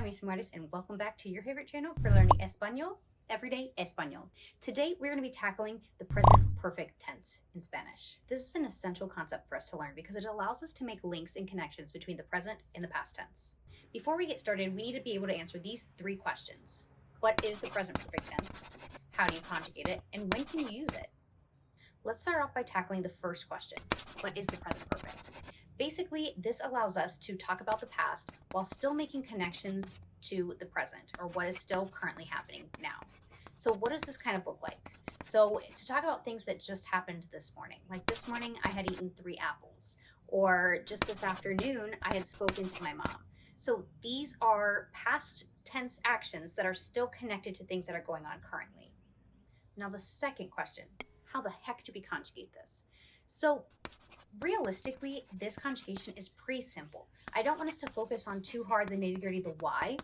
mis amores, and welcome back to your favorite channel for learning Español, Everyday Español. Today, we're going to be tackling the present perfect tense in Spanish. This is an essential concept for us to learn because it allows us to make links and connections between the present and the past tense. Before we get started, we need to be able to answer these three questions. What is the present perfect tense? How do you conjugate it? And when can you use it? Let's start off by tackling the first question. What is the present perfect? Basically, this allows us to talk about the past while still making connections to the present, or what is still currently happening now. So what does this kind of look like? So to talk about things that just happened this morning, like this morning I had eaten 3 apples, or just this afternoon I had spoken to my mom. So these are past tense actions that are still connected to things that are going on currently. Now the second question, how the heck do we conjugate this? So realistically, this conjugation is pretty simple. I don't want us to focus on too hard the nitty-gritty, the why,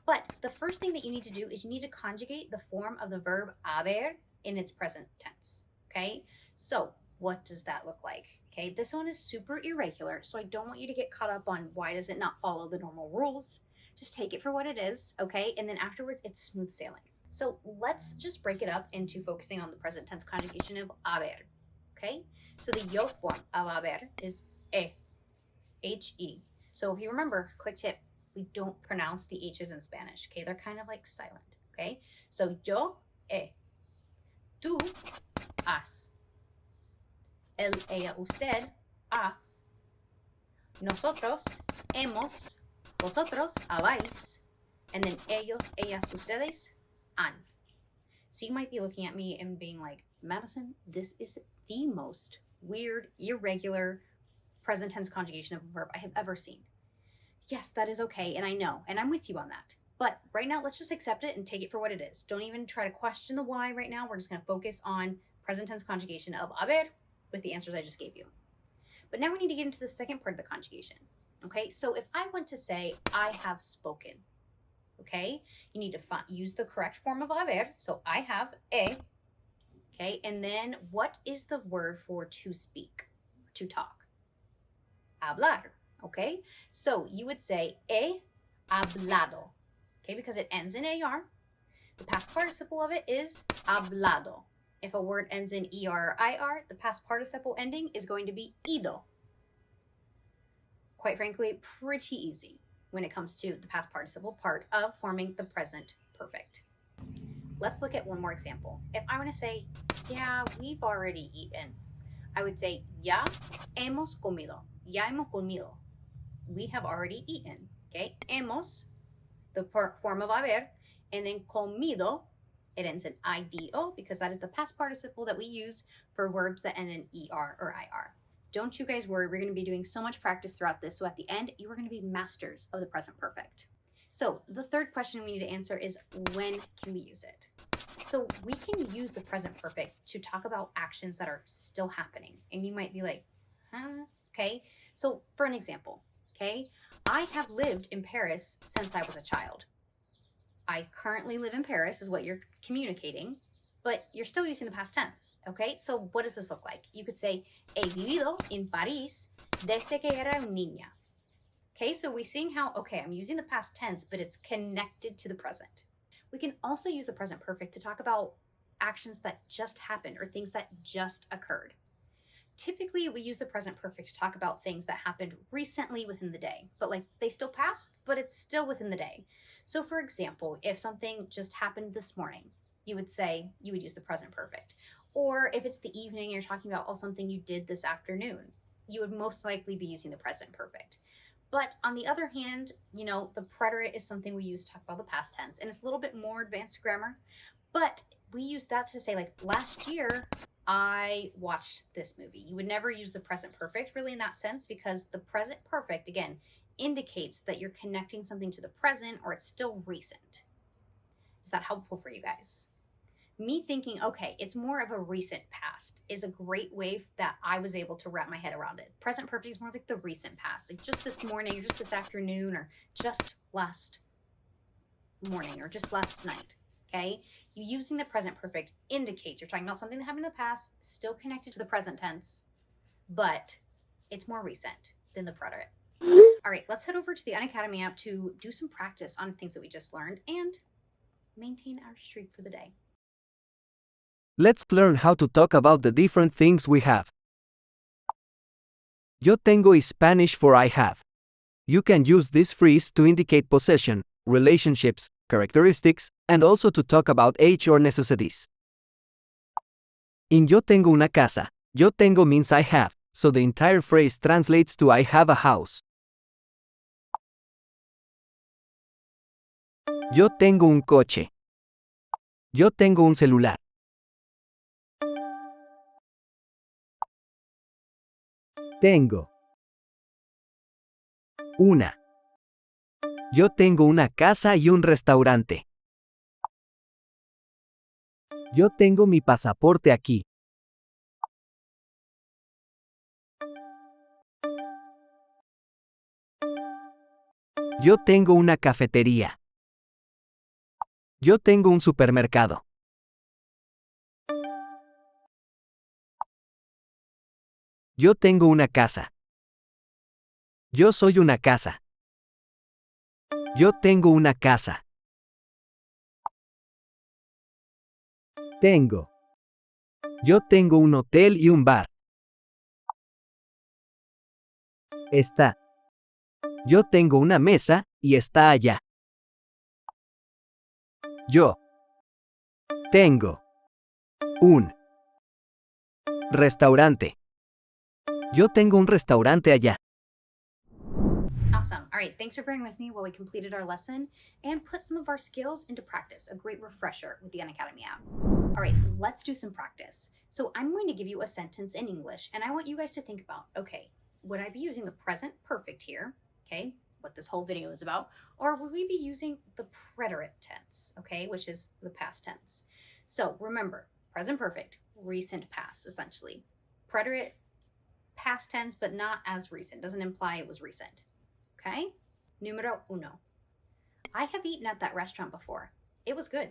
but the first thing that you need to do is you need to conjugate the form of the verb haber in its present tense, okay? So what does that look like? Okay, this one is super irregular, so I don't want you to get caught up on why does it not follow the normal rules. Just take it for what it is, okay? And then afterwards, it's smooth sailing. So let's just break it up into focusing on the present tense conjugation of haber, okay? So the yo form of haber is H-E. So if you remember, quick tip, we don't pronounce the H's in Spanish, okay? They're kind of like silent, okay? So yo, tú, has. Él, ella, usted, ha. Nosotros, hemos. Vosotros, habéis. And then ellos, ellas, ustedes, han. So you might be looking at me and being like, Madison, this is the most weird, irregular present tense conjugation of a verb I have ever seen. Yes, that is okay, and I know, and I'm with you on that. But right now, let's just accept it and take it for what it is. Don't even try to question the why right now. We're just going to focus on present tense conjugation of haber with the answers I just gave you. But now we need to get into the second part of the conjugation. Okay, so if I want to say, I have spoken, okay, you need to use the correct form of haber. So I have okay, and then what is the word for to speak, to talk? Hablar, okay? So you would say he hablado, okay, because it ends in AR. The past participle of it is hablado. If a word ends in ER or IR, the past participle ending is going to be ido. Quite frankly, pretty easy when it comes to the past participle part of forming the present perfect. Let's look at one more example. If I want to say, yeah, we've already eaten, I would say, ya hemos comido. Ya hemos comido. We have already eaten. Okay, hemos, the form of haber, and then comido, it ends in IDO because that is the past participle that we use for verbs that end in ER or IR. Don't you guys worry, we're going to be doing so much practice throughout this, so at the end, you are going to be masters of the present perfect. So the third question we need to answer is, when can we use it? So we can use the present perfect to talk about actions that are still happening. And you might be like, huh? Okay. So for an example, okay, I have lived in Paris since I was a child. I currently live in Paris is what you're communicating, but you're still using the past tense, okay? So what does this look like? You could say, he vivido en París desde que era una niña. Okay, so we're seeing how, okay, I'm using the past tense, but it's connected to the present. We can also use the present perfect to talk about actions that just happened or things that just occurred. Typically, we use the present perfect to talk about things that happened recently within the day, but like they still passed, but it's still within the day. So for example, if something just happened this morning, you would use the present perfect. Or if it's the evening, you're talking about, oh, something you did this afternoon, you would most likely be using the present perfect. But on the other hand, you know, the preterite is something we use to talk about the past tense, and it's a little bit more advanced grammar, but we use that to say, like, last year, I watched this movie. You would never use the present perfect really in that sense because the present perfect, again, indicates that you're connecting something to the present or it's still recent. Is that helpful for you guys? Me thinking, okay, it's more of a recent past is a great way that I was able to wrap my head around it. Present perfect is more like the recent past, like just this morning or just this afternoon or just last morning or just last night, okay? You using the present perfect indicates you're talking about something that happened in the past, still connected to the present tense, but it's more recent than the preterite. All right, let's head over to the Unacademy app to do some practice on things that we just learned and maintain our streak for the day. Let's learn how to talk about the different things we have. Yo tengo is Spanish for I have. You can use this phrase to indicate possession, relationships, characteristics, and also to talk about age or necessities. In yo tengo una casa, yo tengo means I have, so the entire phrase translates to I have a house. Yo tengo un coche. Yo tengo un celular. Tengo una. Yo tengo una casa y un restaurante. Yo tengo mi pasaporte aquí. Yo tengo una cafetería. Yo tengo un supermercado. Yo tengo una casa. Yo soy una casa. Yo tengo una casa. Tengo. Yo tengo un hotel y un bar. Está. Yo tengo una mesa y está allá. Yo tengo un restaurante. Yo tengo un restaurante allá. Awesome. All right, thanks for bearing with me while we completed our lesson and put some of our skills into practice. A great refresher with the Unacademy app. All right, let's do some practice. So I'm going to give you a sentence in English, and I want you guys to think about, okay, would I be using the present perfect here? Okay, what this whole video is about. Or would we be using the preterite tense, okay, which is the past tense? So remember, present perfect, recent past, essentially. Preterite, past tense, but not as recent. Doesn't imply it was recent. Okay? Número uno. I have eaten at that restaurant before. It was good.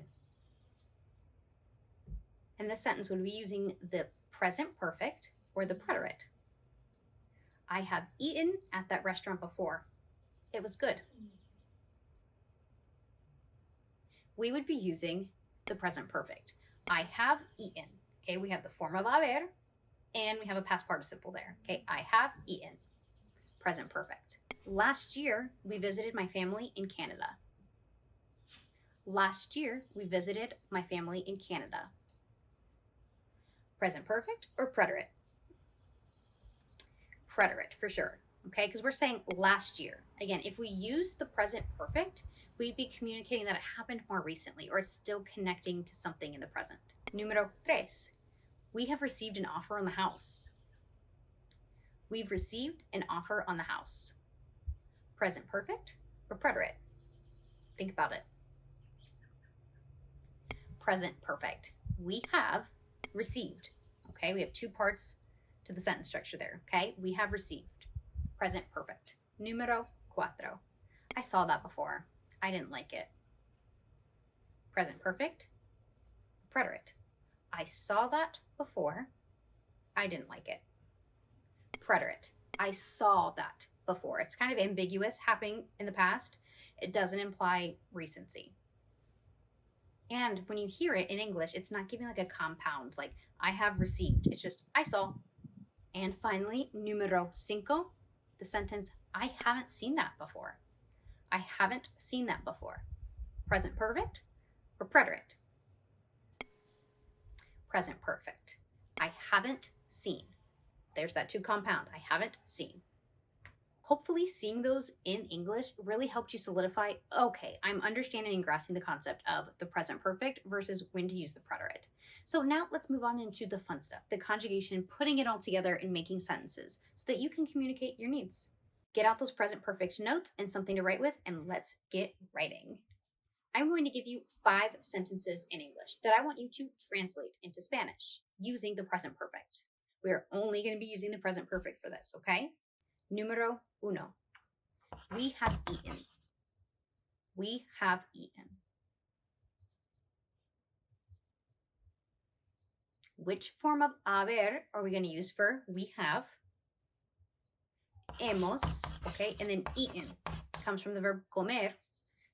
And this sentence would be using the present perfect or the preterite. I have eaten at that restaurant before. It was good. We would be using the present perfect. I have eaten. Okay, we have the form of haber and we have a past participle there. Okay, I have eaten. Present perfect. Last year, we visited my family in Canada. Last year, we visited my family in Canada. Present perfect or preterite? Preterite for sure, okay? Because we're saying last year. Again, if we use the present perfect, we'd be communicating that it happened more recently or it's still connecting to something in the present. Número tres. We have received an offer on the house. We've received an offer on the house. Present perfect or preterite? Think about it. Present perfect. We have received. Okay, we have two parts to the sentence structure there. Okay, we have received. Present perfect. Número cuatro. I saw that before. I didn't like it. Present perfect. Preterite. I saw that before. I didn't like it. Preterite. I saw that before. It's kind of ambiguous, happening in the past. It doesn't imply recency. And when you hear it in English, it's not giving like a compound, like I have received. It's just I saw. And finally, número cinco, the sentence, I haven't seen that before. I haven't seen that before. Present perfect or preterite? Present perfect. I haven't seen. There's that two compound. I haven't seen. Hopefully seeing those in English really helped you solidify, okay, I'm understanding and grasping the concept of the present perfect versus when to use the preterite. So now let's move on into the fun stuff, the conjugation, putting it all together and making sentences so that you can communicate your needs. Get out those present perfect notes and something to write with, and let's get writing. I'm going to give you 5 sentences in English that I want you to translate into Spanish using the present perfect. We are only going to be using the present perfect for this, okay? Número uno. We have eaten. We have eaten. Which form of haber are we going to use for we have? hemos, okay? And then eaten comes from the verb comer.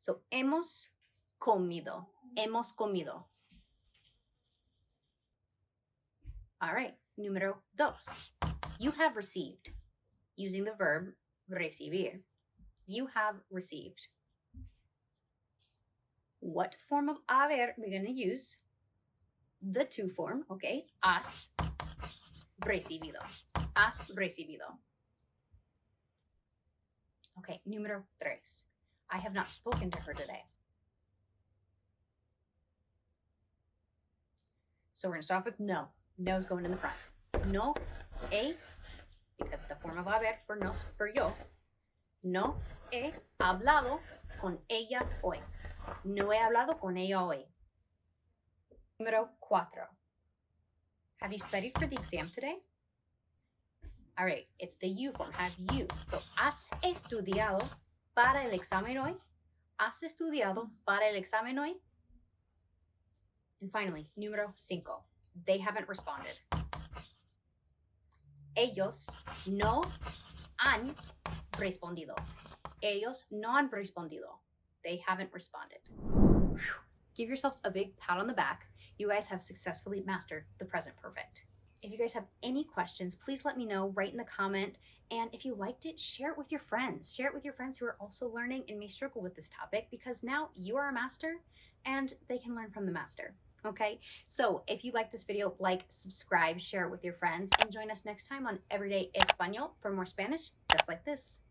So hemos comido. Hemos comido. All right, número dos. You have received, using the verb recibir. You have received. What form of haber we're going to use? The to form, okay? Has recibido. Has recibido. Okay, número tres. I have not spoken to her today. So we're going to start with no. No's going in the front. No he, because the form of haber for nos, for yo. No he hablado con ella hoy. No he hablado con ella hoy. Número cuatro. Have you studied for the exam today? All right, it's the you form. Have you. So, ¿has estudiado para el examen hoy? ¿Has estudiado para el examen hoy? And finally, número cinco. They haven't responded. Ellos no han respondido. Ellos no han respondido. They haven't responded. Whew. Give yourselves a big pat on the back. You guys have successfully mastered the present perfect. If you guys have any questions, please let me know, write in the comment. And if you liked it, share it with your friends. Share it with your friends who are also learning and may struggle with this topic, because now you are a master and they can learn from the master. Okay, so if you like this video, like, subscribe, share it with your friends, and join us next time on Everyday Español for more Spanish just like this.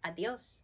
Adios.